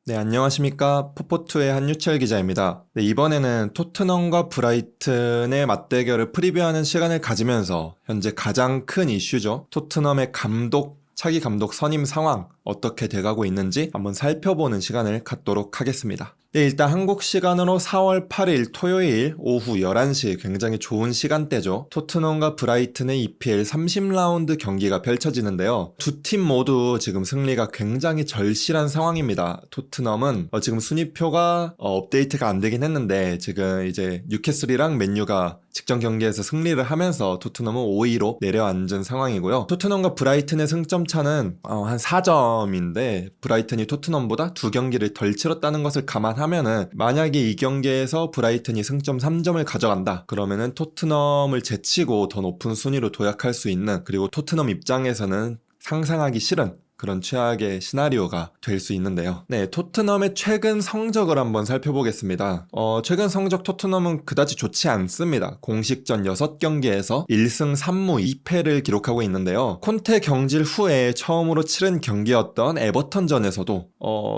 네, 안녕하십니까. 포포투의 한유철 기자입니다. 네, 이번에는 토트넘과 브라이튼의 맞대결을 프리뷰하는 시간을 가지면서 현재 가장 큰 이슈죠. 토트넘의 차기 감독 선임 상황 어떻게 돼가고 있는지 한번 살펴보는 시간을 갖도록 하겠습니다. 네, 일단 한국 시간으로 4월 8일 토요일 오후 11시 굉장히 좋은 시간대죠. 토트넘과 브라이튼의 EPL 30라운드 경기가 펼쳐지는데요. 두 팀 모두 지금 승리가 굉장히 절실한 상황입니다. 토트넘은 지금 순위표가 업데이트가 안 되긴 했는데 지금 이제 뉴캐슬이랑 맨유가 직전 경기에서 승리를 하면서 토트넘은 5위로 내려앉은 상황이고요. 토트넘과 브라이튼의 승점 차는 한 4점인데 브라이튼이 토트넘보다 2경기를 덜 치렀다는 것을 감안하면은 만약에 이 경기에서 브라이튼이 승점 3점을 가져간다. 그러면은 토트넘을 제치고 더 높은 순위로 도약할 수 있는, 그리고 토트넘 입장에서는 상상하기 싫은 그런 최악의 시나리오가 될 수 있는데요. 네, 토트넘의 최근 성적을 한번 살펴보겠습니다. 최근 성적 토트넘은 그다지 좋지 않습니다. 공식전 6경기에서 1승 3무 2패를 기록하고 있는데요. 콘테 경질 후에 처음으로 치른 경기였던 에버턴전에서도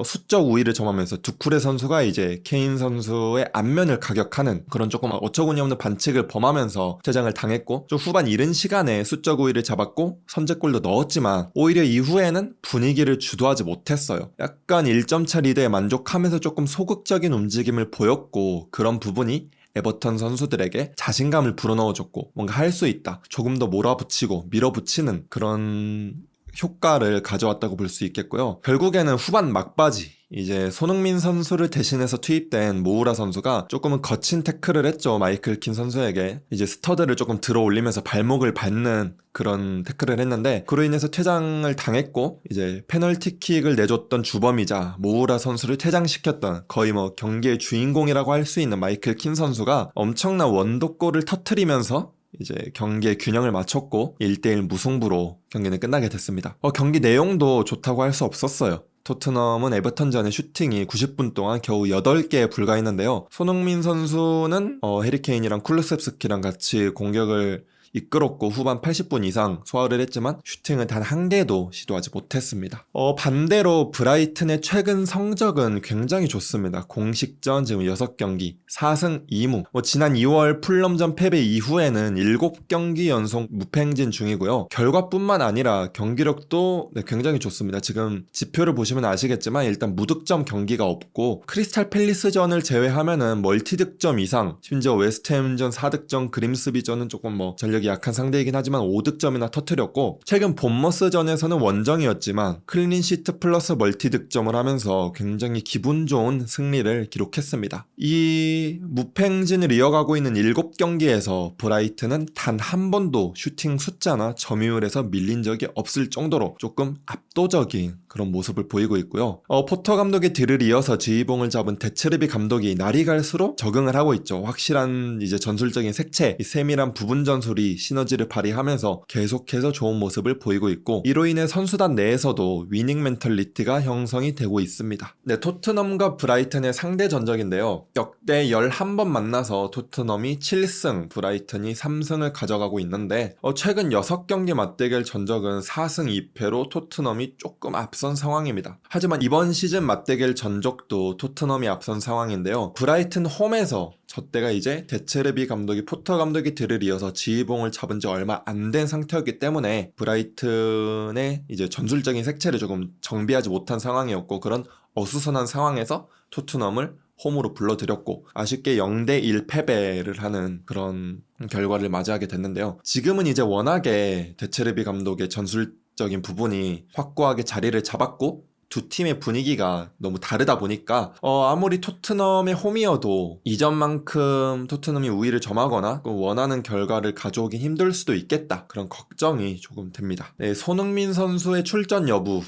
수적 우위를 점하면서 두쿠레 선수가 이제 케인 선수의 안면을 가격하는 그런 조금 어처구니 없는 반칙을 범하면서 퇴장을 당했고, 좀 후반 이른 시간에 수적 우위를 잡았고 선제골도 넣었지만 오히려 이후에는 분위기를 주도하지 못했어요. 약간 1점차 리드에 만족하면서 조금 소극적인 움직임을 보였고, 그런 부분이 에버턴 선수들에게 자신감을 불어넣어줬고 뭔가 할 수 있다, 조금 더 몰아붙이고 밀어붙이는 그런 효과를 가져왔다고 볼 수 있겠고요. 결국에는 후반 막바지 이제 손흥민 선수를 대신해서 투입된 모우라 선수가 조금은 거친 태클을 했죠. 마이클 킨 선수에게 이제 스터드를 조금 들어 올리면서 발목을 밟는 그런 태클을 했는데, 그로 인해서 퇴장을 당했고, 이제 페널티킥을 내줬던 주범이자 모우라 선수를 퇴장시켰던 거의 뭐 경기의 주인공이라고 할 수 있는 마이클 킨 선수가 엄청난 원더골을 터트리면서 이제 경기의 균형을 맞췄고 1대1 무승부로 경기는 끝나게 됐습니다. 경기 내용도 좋다고 할 수 없었어요. 토트넘은 에버턴전의 슈팅이 90분 동안 겨우 8개에 불과했는데요. 손흥민 선수는 해리케인이랑 쿨루셉스키랑 같이 공격을 이끌었고 후반 80분 이상 소화를 했지만 슈팅은 단 한 개도 시도하지 못했습니다. 반대로 브라이튼의 최근 성적은 굉장히 좋습니다. 공식전 지금 6경기 4승 2무. 지난 2월 풀럼전 패배 이후에는 7경기 연속 무패행진 중이고요. 결과뿐만 아니라 경기력도 굉장히 좋습니다. 지금 지표를 보시면 아시겠지만 일단 무득점 경기가 없고, 크리스탈 팰리스전을 제외하면은 멀티득점 이상, 심지어 웨스트햄전 4득점, 그림스비전은 조금 전력이 약한 상대이긴 하지만 5득점이나 터뜨렸고, 최근 본머스전에서는 원정이었지만 클린시트 플러스 멀티득점을 하면서 굉장히 기분 좋은 승리를 기록했습니다. 이 무패행진을 이어가고 있는 7경기에서 브라이튼은 단 한 번도 슈팅 숫자나 점유율에서 밀린 적이 없을 정도로 조금 압도적인 그런 모습을 보이고 있고요. 포터 감독의 뒤를 이어서 지휘봉을 잡은 데체르비 감독이 날이 갈수록 적응을 하고 있죠. 확실한 이제 전술적인 색채, 세밀한 부분 전술이 시너지를 발휘하면서 계속해서 좋은 모습을 보이고 있고, 이로 인해 선수단 내에서도 위닝 멘털리티가 형성이 되고 있습니다. 네, 토트넘과 브라이튼의 상대 전적인데요. 역대 11번 만나서 토트넘이 7승, 브라이튼이 3승을 가져가고 있는데 최근 6경기 맞대결 전적은 4승 2패로 토트넘이 조금 앞선 상황입니다. 하지만 이번 시즌 맞대결 전적도 토트넘이 앞선 상황인데요. 브라이튼 홈에서 저때가 이제 데체르비 감독이 포터 감독이 뒤를 이어서 지휘봉을 잡은 지 얼마 안 된 상태였기 때문에 브라이튼의 이제 전술적인 색채를 조금 정비하지 못한 상황이었고, 그런 어수선한 상황에서 토트넘을 홈으로 불러들였고 아쉽게 0대1 패배를 하는 그런 결과를 맞이하게 됐는데요. 지금은 이제 워낙에 데체르비 감독의 전술적인 부분이 확고하게 자리를 잡았고 두 팀의 분위기가 너무 다르다 보니까 아무리 토트넘의 홈이어도 이전만큼 토트넘이 우위를 점하거나 원하는 결과를 가져오긴 힘들 수도 있겠다, 그런 걱정이 조금 됩니다. 네, 손흥민 선수의 출전 여부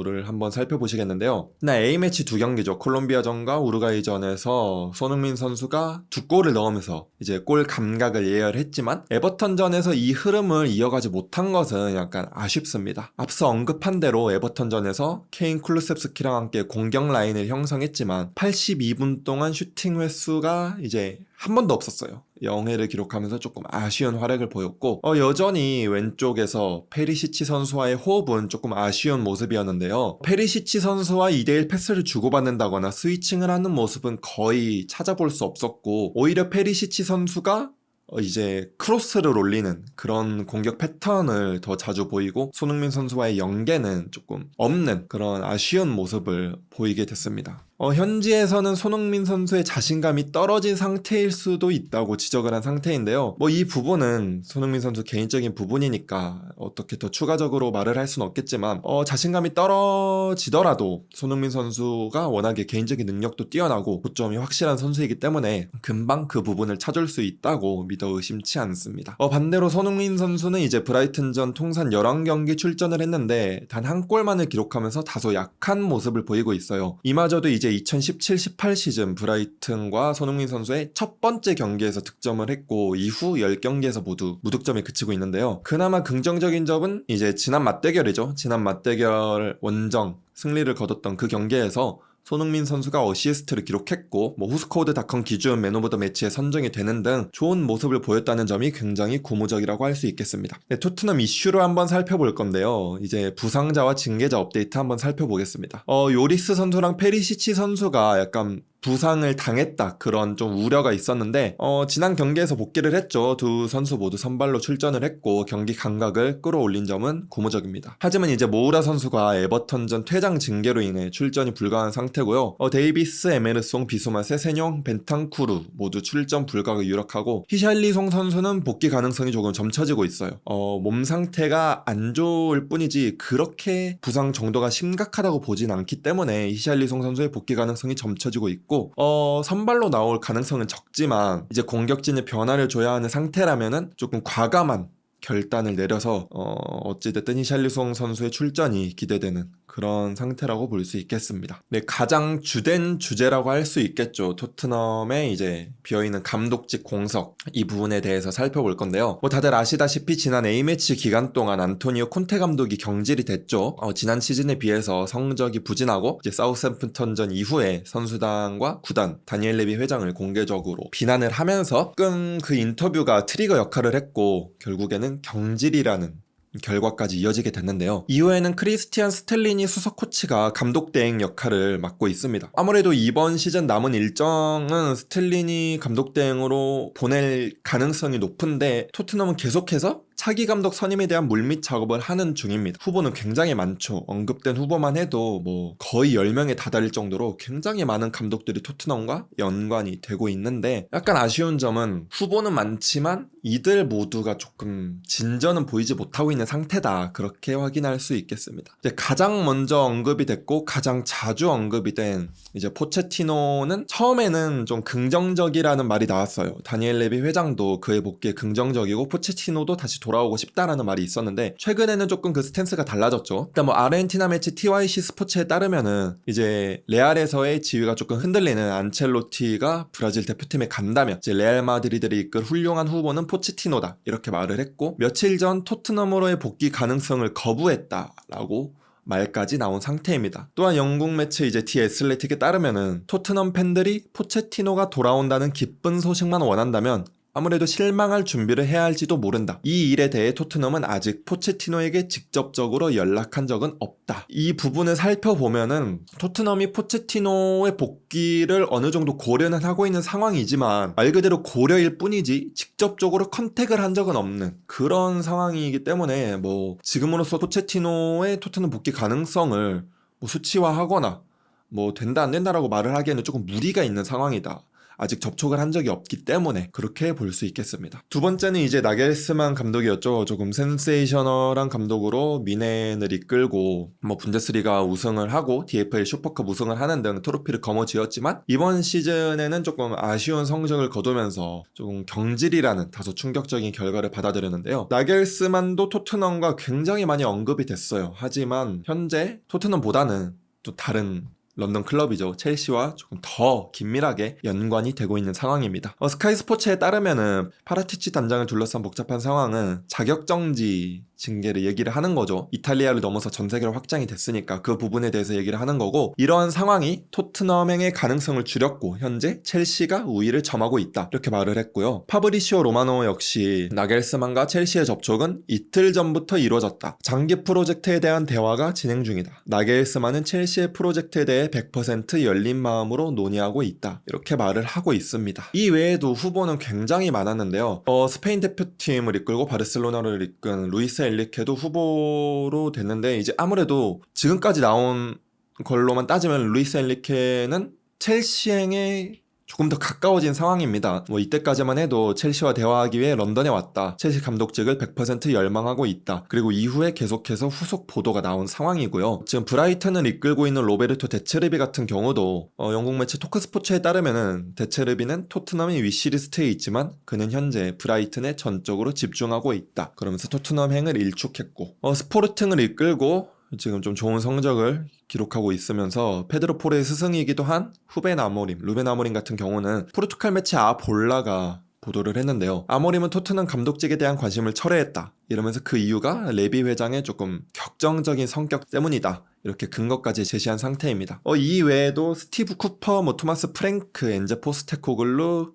를 한번 살펴보시겠는데요. A매치 2경기죠. 콜롬비아전과 우루과이전에서 손흥민 선수가 2골을 넣으면서 이제 골 감각을 예열했지만 에버턴전에서 이 흐름을 이어가지 못한 것은 약간 아쉽습니다. 앞서 언급한 대로 에버턴전에서 케인 쿨루셉스키랑 함께 공격 라인을 형성했지만 82분 동안 슈팅 횟수가 이제 한 번도 없었어요. 0회를 기록하면서 조금 아쉬운 활약을 보였고 여전히 왼쪽에서 페리시치 선수와의 호흡은 조금 아쉬운 모습이었는데요. 페리시치 선수와 2대1 패스를 주고받는다거나 스위칭을 하는 모습은 거의 찾아볼 수 없었고 오히려 페리시치 선수가 이제 크로스를 올리는 그런 공격 패턴을 더 자주 보이고 손흥민 선수와의 연계는 조금 없는 그런 아쉬운 모습을 보이게 됐습니다. 현지에서는 손흥민 선수의 자신감이 떨어진 상태일 수도 있다고 지적을 한 상태인데요. 이 부분은 손흥민 선수 개인적인 부분이니까 어떻게 더 추가적으로 말을 할 수는 없겠지만 자신감이 떨어지더라도 손흥민 선수가 워낙에 개인적인 능력도 뛰어나고 고점이 확실한 선수이기 때문에 금방 그 부분을 찾을 수 있다고 믿어 의심치 않습니다. 반대로 손흥민 선수는 이제 브라이튼전 통산 11경기 출전을 했는데 단 한 골만을 기록하면서 다소 약한 모습을 보이고 있어요. 이마저도 이제 2017-18 시즌 브라이튼과 손흥민 선수의 첫 번째 경기에서 득점을 했고 이후 10경기에서 모두 무득점에 그치고 있는데요. 그나마 긍정적인 점은 이제 지난 맞대결이죠. 지난 맞대결 원정 승리를 거뒀던 그 경기에서 손흥민 선수가 어시스트를 기록했고 후스코드닷컴 기준 맨 오브 더 매치에 선정이 되는 등 좋은 모습을 보였다는 점이 굉장히 고무적이라고 할 수 있겠습니다. 네, 토트넘 이슈를 한번 살펴볼 건데요. 이제 부상자와 징계자 업데이트 한번 살펴보겠습니다. 요리스 선수랑 페리시치 선수가 약간 부상을 당했다 그런 좀 우려가 있었는데 지난 경기에서 복귀를 했죠. 두 선수 모두 선발로 출전을 했고 경기 감각을 끌어올린 점은 고무적입니다. 하지만 이제 모우라 선수가 에버턴전 퇴장 징계로 인해 출전이 불가한 상태고요. 데이비스, 에메르송, 비수마, 세세뇽, 벤탄쿠르 모두 출전 불가가 유력하고 히샬리송 선수는 복귀 가능성이 조금 점쳐지고 있어요. 몸 상태가 안 좋을 뿐이지 그렇게 부상 정도가 심각하다고 보진 않기 때문에 히샬리송 선수의 복귀 가능성이 점쳐지고 있고 선발로 나올 가능성은 적지만 이제 공격진의 변화를 줘야 하는 상태라면은 조금 과감한 결단을 내려서 어찌됐든 히샬리송 선수의 출전이 기대되는 그런 상태라고 볼 수 있겠습니다. 네, 가장 주된 주제라고 할 수 있겠죠. 토트넘의 이제 비어있는 감독직 공석 이 부분에 대해서 살펴볼 건데요. 다들 아시다시피 지난 A매치 기간 동안 안토니오 콘테 감독이 경질이 됐죠. 지난 시즌에 비해서 성적이 부진하고 이제 사우샘프턴전 이후에 선수단과 구단 다니엘 레비 회장을 공개적으로 비난을 하면서 조금 그 인터뷰가 트리거 역할을 했고 결국에는 경질이라는 결과까지 이어지게 됐는데요. 이후에는 크리스티안 스텔리니 수석 코치가 감독 대행 역할을 맡고 있습니다. 아무래도 이번 시즌 남은 일정은 스텔리니 감독 대행으로 보낼 가능성이 높은데 토트넘은 계속해서 차기 감독 선임에 대한 물밑 작업을 하는 중입니다. 후보는 굉장히 많죠. 언급된 후보만 해도 거의 10명에 다다를 정도로 굉장히 많은 감독들이 토트넘과 연관이 되고 있는데 약간 아쉬운 점은 후보는 많지만 이들 모두가 조금 진전은 보이지 못하고 있는 상태다. 그렇게 확인할 수 있겠습니다. 이제 가장 먼저 언급이 됐고 가장 자주 언급이 된 이제 포체티노는 처음에는 좀 긍정적이라는 말이 나왔어요. 다니엘 레비 회장도 그의 복귀에 긍정적이고 포체티노도 다시 돌아오고 싶다라는 말이 있었는데 최근에는 조금 그 스탠스가 달라졌죠. 일단 아르헨티나 매치 TYC 스포츠에 따르면은 이제 레알에서의 지위가 조금 흔들리는 안첼로티가 브라질 대표팀에 간다면 이제 레알 마드리드를 이끌 훌륭한 후보는 포체티노다 이렇게 말을 했고 며칠 전 토트넘으로의 복귀 가능성을 거부했다라고 말까지 나온 상태입니다. 또한 영국 매체 이제 디 애슬레틱에 따르면은 토트넘 팬들이 포체티노가 돌아온다는 기쁜 소식만 원한다면 아무래도 실망할 준비를 해야 할지도 모른다. 이 일에 대해 토트넘은 아직 포체티노에게 직접적으로 연락한 적은 없다. 이 부분을 살펴보면은 토트넘이 포체티노의 복귀를 어느 정도 고려는 하고 있는 상황이지만 말 그대로 고려일 뿐이지 직접적으로 컨택을 한 적은 없는 그런 상황이기 때문에 지금으로서 포체티노의 토트넘 복귀 가능성을 수치화하거나 된다 안 된다라고 말을 하기에는 조금 무리가 있는 상황이다. 아직 접촉을 한 적이 없기 때문에 그렇게 볼 수 있겠습니다. 두 번째는 이제 나겔스만 감독이었죠. 조금 센세이셔널한 감독으로 미넨을 이끌고 분데스리가 우승을 하고 DFL 슈퍼컵 우승을 하는 등 트로피를 거머쥐었지만 이번 시즌에는 조금 아쉬운 성적을 거두면서 조금 경질이라는 다소 충격적인 결과를 받아들였는데요. 나겔스만도 토트넘과 굉장히 많이 언급이 됐어요. 하지만 현재 토트넘보다는 또 다른 런던 클럽이죠. 첼시와 조금 더 긴밀하게 연관이 되고 있는 상황입니다. 스카이 스포츠에 따르면은 파라티치 단장을 둘러싼 복잡한 상황은 자격정지 징계를 얘기를 하는 거죠. 이탈리아를 넘어서 전 세계로 확장이 됐으니까 그 부분에 대해서 얘기를 하는 거고, 이러한 상황이 토트넘행의 가능성을 줄였고 현재 첼시가 우위를 점하고 있다, 이렇게 말을 했고요. 파브리시오 로마노 역시 나겔스만과 첼시의 접촉은 이틀 전부터 이루어졌다. 장기 프로젝트에 대한 대화가 진행 중이다. 나겔스만은 첼시의 프로젝트에 대해 100% 열린 마음으로 논의하고 있다, 이렇게 말을 하고 있습니다. 이 외에도 후보는 굉장히 많았는데요. 스페인 대표팀을 이끌고 바르셀로나를 이끈 루이스 엔리케도 후보로 됐는데, 이제 아무래도 지금까지 나온 걸로만 따지면 루이스 엔리케는 첼시행에 조금 더 가까워진 상황입니다. 이때까지만 해도 첼시와 대화하기 위해 런던에 왔다, 첼시 감독직을 100% 열망하고 있다, 그리고 이후에 계속해서 후속 보도가 나온 상황이고요. 지금 브라이턴을 이끌고 있는 로베르토 데체르비 같은 경우도 영국 매체 토크스포츠에 따르면은 데체르비는 토트넘의 위시리스트에 있지만 그는 현재 브라이튼에 전적으로 집중하고 있다, 그러면서 토트넘행을 일축했고, 스포르팅을 이끌고 지금 좀 좋은 성적을 기록하고 있으면서 페드로 포레의 스승이기도 한 루벤 아모림 같은 경우는 포르투갈 매체 아볼라가 보도를 했는데요. 아모림은 토트넘 감독직에 대한 관심을 철회했다, 이러면서 그 이유가 레비 회장의 조금 격정적인 성격 때문이다, 이렇게 근거까지 제시한 상태입니다. 이 외에도 스티브 쿠퍼, 토마스 프랭크, 엔제 포스테코글루,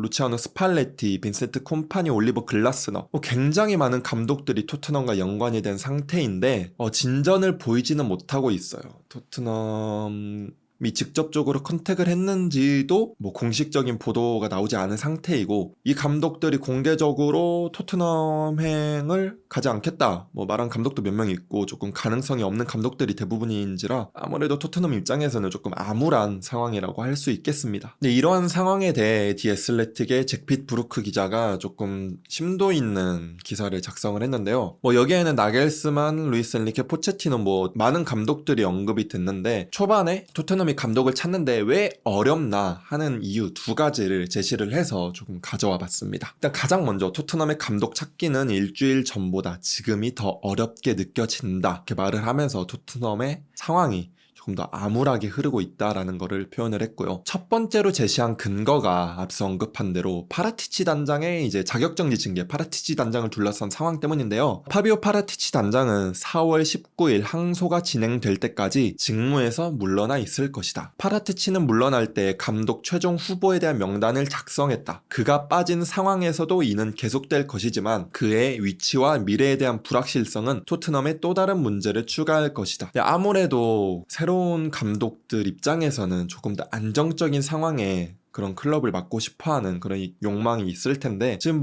루치아노 스팔레티, 빈센트 콤파니, 올리버 글라스너, 굉장히 많은 감독들이 토트넘과 연관이 된 상태인데 진전을 보이지는 못하고 있어요. 토트넘이 직접적으로 컨택을 했는지도 공식적인 보도가 나오지 않은 상태이고, 이 감독들이 공개적으로 토트넘행을 가지 않겠다 말한 감독도 몇 명 있고, 조금 가능성이 없는 감독들이 대부분인지라 아무래도 토트넘 입장에서는 조금 암울한 상황이라고 할 수 있겠습니다. 근데 이러한 상황에 대해 디 애슬레틱의 잭핏 브루크 기자가 조금 심도 있는 기사를 작성을 했는데요. 여기에는 나겔스만, 루이스 엔리케, 포체티노 많은 감독들이 언급이 됐는데, 초반에 토트넘이 감독을 찾는데 왜 어렵나 하는 이유 두 가지를 제시를 해서 조금 가져와 봤습니다. 일단 가장 먼저 토트넘의 감독 찾기는 일주일 전보다 지금이 더 어렵게 느껴진다, 이렇게 말을 하면서 토트넘의 상황이 조금 더 암울하게 흐르고 있다라는 것을 표현을 했고요. 첫 번째로 제시한 근거가 앞서 언급한 대로 파라티치 단장의 이제 자격정지 징계, 파라티치 단장을 둘러싼 상황 때문인데요. 파비오 파라티치 단장은 4월 19일 항소가 진행될 때까지 직무에서 물러나 있을 것이다. 파라티치는 물러날 때 감독 최종 후보에 대한 명단을 작성했다. 그가 빠진 상황에서도 이는 계속될 것이지만 그의 위치와 미래에 대한 불확실성은 토트넘에 또 다른 문제를 추가할 것이다. 아무래도 새로운 감독들 입장에서는 조금 더 안정적인 상황에 그런 클럽을 맡고 싶어하는 그런 욕망이 있을 텐데, 지금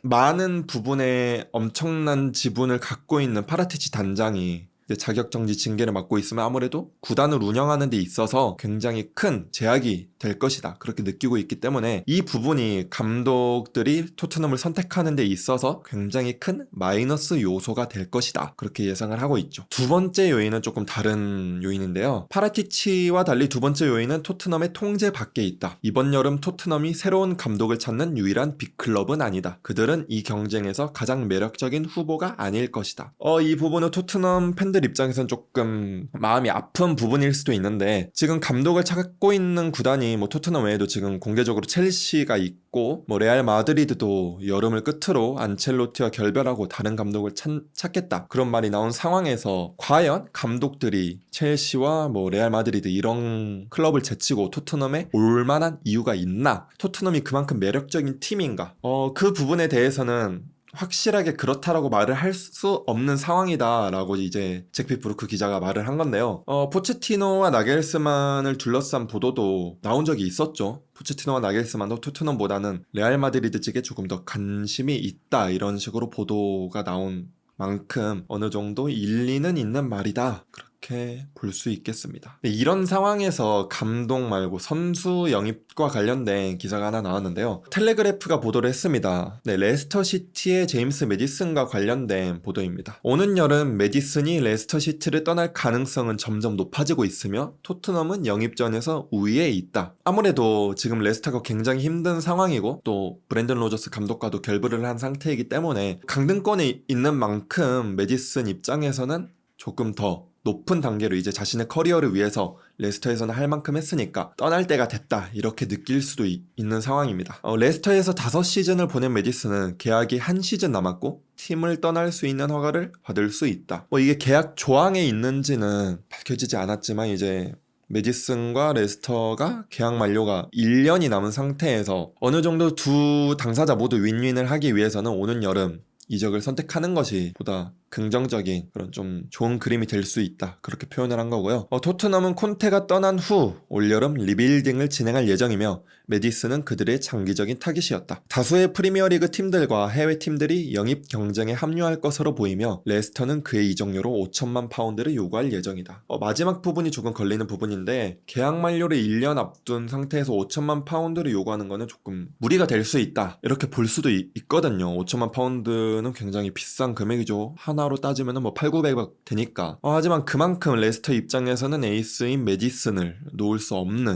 많은 부분에 엄청난 지분을 갖고 있는 파라티치 단장이 자격정지 징계를 맡고 있으면 아무래도 구단을 운영하는 데 있어서 굉장히 큰 제약이 될 것이다, 그렇게 느끼고 있기 때문에 이 부분이 감독들이 토트넘을 선택하는 데 있어서 굉장히 큰 마이너스 요소가 될 것이다, 그렇게 예상을 하고 있죠. 두 번째 요인은 조금 다른 요인인데요. 파라티치와 달리 두 번째 요인은 토트넘의 통제 밖에 있다. 이번 여름 토트넘이 새로운 감독을 찾는 유일한 빅클럽은 아니다. 그들은 이 경쟁에서 가장 매력적인 후보가 아닐 것이다. 이 부분은 토트넘 팬들 입장에서는 조금 마음이 아픈 부분일 수도 있는데, 지금 감독을 찾고 있는 구단이 토트넘 외에도 지금 공개적으로 첼시가 있고, 레알 마드리드도 여름을 끝으로 안첼로티와 결별하고 다른 감독을 찾겠다, 그런 말이 나온 상황에서 과연 감독들이 첼시와 레알 마드리드 이런 클럽을 제치고 토트넘에 올 만한 이유가 있나? 토트넘이 그만큼 매력적인 팀인가? 그 부분에 대해서는 확실하게 그렇다라고 말을 할 수 없는 상황이다라고 이제 잭핏 브루크 기자가 말을 한 건데요. 포체티노와 나겔스만을 둘러싼 보도도 나온 적이 있었죠. 포체티노와 나겔스만도 토트넘보다는 레알 마드리드 측에 조금 더 관심이 있다, 이런 식으로 보도가 나온 만큼 어느 정도 일리는 있는 말이다, 그렇게 볼 수 있겠습니다. 이런 상황에서 감독 말고 선수 영입과 관련된 기사가 하나 나왔는데요. 텔레그래프가 보도를 했습니다. 레스터 시티의 제임스 매디슨과 관련된 보도입니다. 오는 여름 매디슨이 레스터 시티를 떠날 가능성은 점점 높아지고 있으며 토트넘은 영입전에서 우위에 있다. 아무래도 지금 레스터가 굉장히 힘든 상황이고 또 브랜든 로저스 감독과도 결별을 한 상태이기 때문에 강등권에 있는 만큼 매디슨 입장에서는 조금 더 높은 단계로 이제 자신의 커리어를 위해서 레스터에서는 할 만큼 했으니까 떠날 때가 됐다 이렇게 느낄 수도 있는 상황입니다. 레스터에서 5시즌을 보낸 메디슨은 계약이 한 시즌 남았고 팀을 떠날 수 있는 허가를 받을 수 있다. 이게 계약 조항에 있는지는 밝혀지지 않았지만 이제 메디슨과 레스터가 계약 만료가 1년이 남은 상태에서 어느 정도 두 당사자 모두 윈윈을 하기 위해서는 오는 여름 이적을 선택하는 것이 보다 긍정적인 그런 좀 좋은 그림이 될 수 있다 그렇게 표현을 한 거고요. 토트넘은 콘테가 떠난 후 올여름 리빌딩을 진행할 예정이며 메디슨은 그들의 장기적인 타깃이었다. 다수의 프리미어리그 팀들과 해외 팀들이 영입 경쟁에 합류할 것으로 보이며 레스터는 그의 이적료로 5천만 파운드를 요구할 예정이다. 마지막 부분이 조금 걸리는 부분인데 계약 만료를 1년 앞둔 상태에서 5천만 파운드를 요구하는 거는 조금 무리가 될 수 있다 이렇게 볼 수도 있거든요. 5천만 파운드는 굉장히 비싼 금액이죠. 하나로 따지면 뭐 8, 900억 되니까. 하지만 그만큼 레스터 입장에서는 에이스인 메디슨을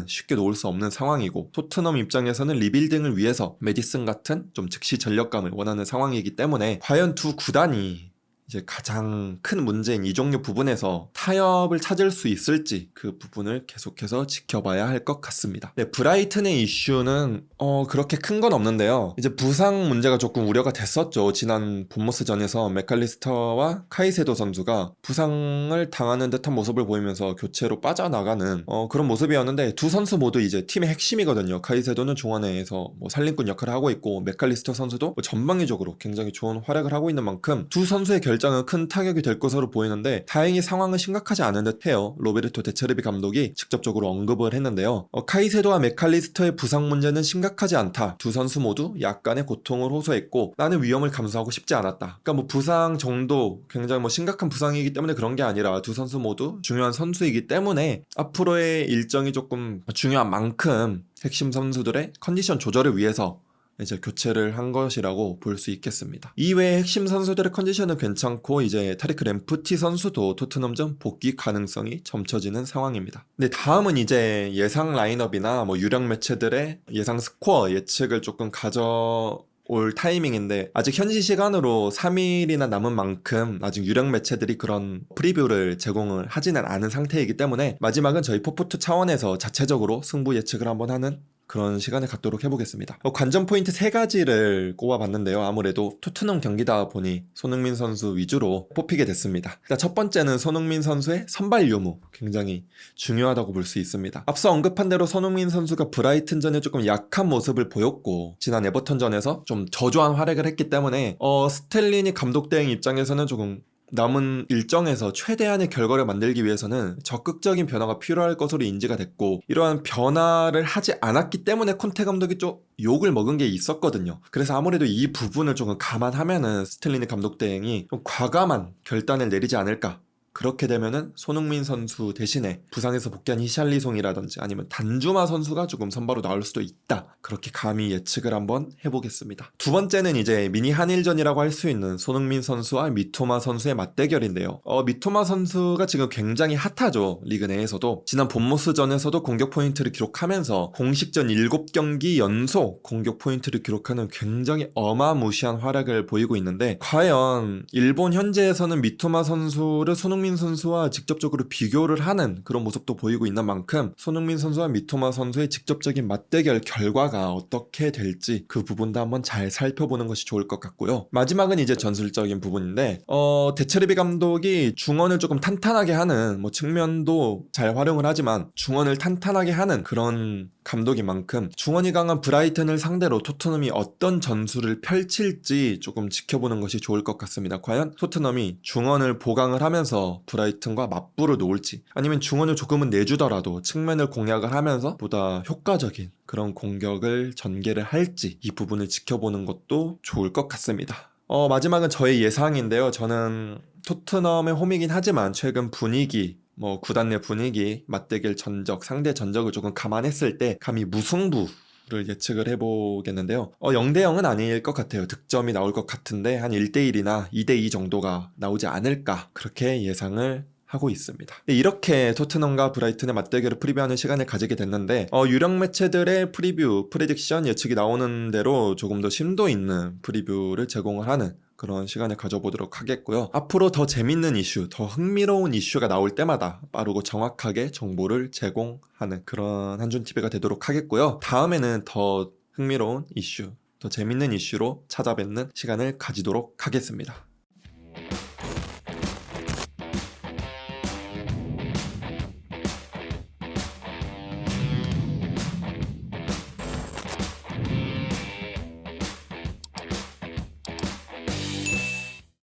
쉽게 놓을 수 없는 상황이고 토트넘 입장에서는 리빌딩을 위해서 메디슨 같은 좀 즉시 전력감을 원하는 상황이기 때문에 과연 두 구단이 이제 가장 큰 문제인 이적료 부분에서 타협을 찾을 수 있을지 그 부분을 계속해서 지켜봐야 할 것 같습니다. 네, 브라이튼의 이슈는 그렇게 큰 건 없는데요. 이제 부상 문제가 조금 우려가 됐었죠. 지난 본머스전에서 맥칼리스터와 카이세도 선수가 부상을 당하는 듯한 모습을 보이면서 교체로 빠져나가는 그런 모습이었는데 두 선수 모두 이제 팀의 핵심이거든요. 카이세도는 중원에서 살림꾼 역할을 하고 있고 맥칼리스터 선수도 전방위적으로 굉장히 좋은 활약을 하고 있는 만큼 두 선수의 결정은 큰 타격이 될 것으로 보이는데 다행히 상황은 심각하지 않은 듯해요. 로베르토 데체르비 감독이 직접적으로 언급을 했는데요. 카이세도와 맥칼리스터의 부상 문제는 심각하지 않다. 두 선수 모두 약간의 고통을 호소했고 나는 위험을 감수하고 싶지 않았다. 그러니까 부상 정도 굉장히 심각한 부상이기 때문에 그런 게 아니라 두 선수 모두 중요한 선수이기 때문에 앞으로의 일정이 조금 중요한 만큼 핵심 선수들의 컨디션 조절을 위해서 이제 교체를 한 것이라고 볼 수 있겠습니다. 이외에 핵심 선수들의 컨디션은 괜찮고 이제 타리크 램프티 선수도 토트넘전 복귀 가능성이 점쳐지는 상황입니다. 근데 다음은 이제 예상 라인업이나 유력 매체들의 예상 스코어 예측을 조금 올 타이밍인데 아직 현지 시간으로 3일이나 남은 만큼 아직 유력 매체들이 그런 프리뷰를 제공을 하지는 않은 상태이기 때문에 마지막은 저희 포포트 차원에서 자체적으로 승부 예측을 한번 하는 그런 시간을 갖도록 해보겠습니다. 관전 포인트 3가지를 꼽아봤는데요. 아무래도 토트넘 경기다 보니 손흥민 선수 위주로 뽑히게 됐습니다. 일단 첫 번째는 손흥민 선수의 선발 유무 굉장히 중요하다고 볼 수 있습니다. 앞서 언급한 대로 손흥민 선수가 브라이튼전에 조금 약한 모습을 보였고 지난 에버턴전에서 좀 저조한 활약을 했기 때문에 스텔리니 감독 대행 입장에서는 조금 남은 일정에서 최대한의 결과를 만들기 위해서는 적극적인 변화가 필요할 것으로 인지가 됐고 이러한 변화를 하지 않았기 때문에 콘테 감독이 좀 욕을 먹은 게 있었거든요. 그래서 아무래도 이 부분을 조금 감안하면은 스텔리니 감독 대행이 좀 과감한 결단을 내리지 않을까. 그렇게 되면은 손흥민 선수 대신에 부상에서 복귀한 히샬리송이라든지 아니면 단주마 선수가 조금 선발로 나올 수도 있다. 그렇게 감히 예측을 한번 해보겠습니다. 두 번째는 이제 미니 한일전이라고 할 수 있는 손흥민 선수와 미토마 선수의 맞대결인데요. 미토마 선수가 지금 굉장히 핫하죠. 리그 내에서도. 지난 본모스전에서도 공격 포인트를 기록하면서 공식전 7경기 연속 공격 포인트를 기록하는 굉장히 어마무시한 활약을 보이고 있는데 과연 일본 현지에서는 미토마 선수를 손흥민 선수와 직접적으로 비교를 하는 그런 모습도 보이고 있는 만큼 손흥민 선수와 미토마 선수의 직접적인 맞대결 결과가 어떻게 될지 그 부분도 한번 잘 살펴보는 것이 좋을 것 같고요. 마지막은 이제 전술적인 부분인데 데체르비 감독이 중원을 조금 탄탄하게 하는 측면도 잘 활용을 하지만 중원을 탄탄하게 하는 그런 감독인 만큼 중원이 강한 브라이튼을 상대로 토트넘이 어떤 전술을 펼칠지 조금 지켜보는 것이 좋을 것 같습니다. 과연 토트넘이 중원을 보강을 하면서 브라이튼과 맞불을 놓을지 아니면 중원을 조금은 내주더라도 측면을 공략을 하면서 보다 효과적인 그런 공격을 전개를 할지 이 부분을 지켜보는 것도 좋을 것 같습니다. 마지막은 저의 예상인데요. 저는 토트넘의 홈이긴 하지만 최근 분위기 구단 내 분위기, 맞대결 전적, 상대 전적을 조금 감안했을 때 감히 무승부를 예측을 해보겠는데요. 0대0은 아닐 것 같아요. 득점이 나올 것 같은데 한 1대1이나 2대2 정도가 나오지 않을까 그렇게 예상을 하고 있습니다. 이렇게 토트넘과 브라이튼의 맞대결을 프리뷰하는 시간을 가지게 됐는데 유력 매체들의 프리뷰, 프레딕션 예측이 나오는 대로 조금 더 심도 있는 프리뷰를 제공을 하는 그런 시간을 가져보도록 하겠고요. 앞으로 더 재밌는 이슈, 더 흥미로운 이슈가 나올 때마다 빠르고 정확하게 정보를 제공하는 그런 한준TV가 되도록 하겠고요. 다음에는 더 흥미로운 이슈, 더 재밌는 이슈로 찾아뵙는 시간을 가지도록 하겠습니다.